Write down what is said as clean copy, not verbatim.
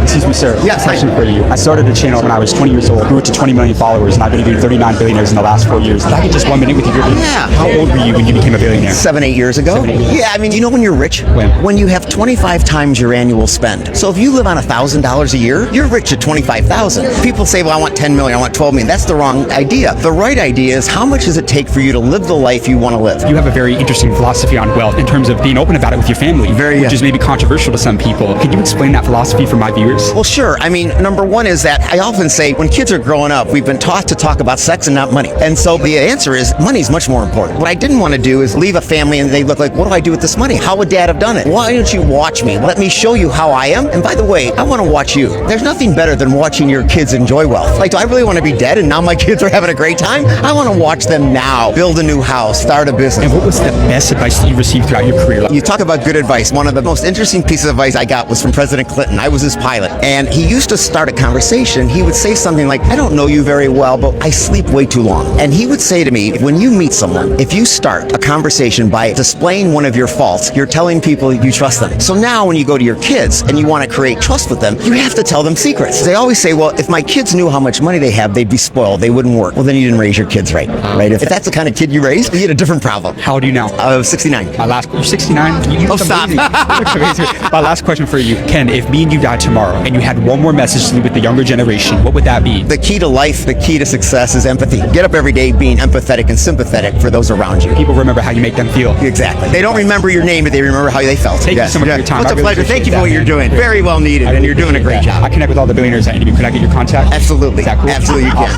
Excuse me, sir. Yes, Question for you. I started a channel when I was 20 years old, grew it to 20 million followers, and I've interviewed 39 billionaires in the last 4 years. If I could just 1 minute with you. Yeah. How old were you when you became a billionaire? 7, 8 years ago. 7, 8 years. Yeah, I mean, you know when you're rich? When you have 25 times your annual spend. So if you live on $1,000 a year, you're rich at 25,000. People say, well, I want 10 million, I want 12 million. That's the wrong idea. The right idea is how much does it take for you to live the life you want to live? You have a very interesting philosophy on wealth in terms of being open about it with your family, which is maybe controversial to some people. Could you explain that philosophy for my viewers? Well, sure. I mean, number one is that I often say when kids are growing up, we've been taught to talk about sex and not money. And so the answer is money is much more important. What I didn't want to do is leave a family and they look like, what do I do with this money? How would dad have done it? Why don't you watch me? Let me show you how I am. And by the way, I want to watch you. There's nothing better than watching your kids enjoy wealth. Like, do I really want to be dead and now my kids are having a great time? I want to watch them now build a new house, start a business. And what was the best advice that you received throughout your career? You talk about good advice. One of the most interesting pieces of advice I got was from President Clinton. I was his pilot. And he used to start a conversation. He would say something like, I don't know you very well, but I sleep way too long. And he would say to me, when you meet someone, if you start a conversation by displaying one of your faults, you're telling people you trust them. So now when you go to your kids and you want to create trust with them, you have to tell them secrets. They always say, well, if my kids knew how much money they have, they'd be spoiled. They wouldn't work. Well, then you didn't raise your kids right. Right? If that's the kind of kid you raised, you had a different problem. How old are you now? 69. You're 69? You look stop. amazing. My last question for you. Ken, if me and you died tomorrow and you had one more message to leave with the younger generation, what would that be? The key to life, the key to success is empathy. Get up every day being empathetic and sympathetic for those around you. People remember how you make them feel. Exactly. They don't remember your name, but they remember how they felt. Thank you so much for your time. It's a pleasure. Thank you for what you're doing. Very well needed, and you're doing a great job. I connect with all the billionaires I interview. Could I get your contact? Absolutely. Is that cool? Absolutely, you can.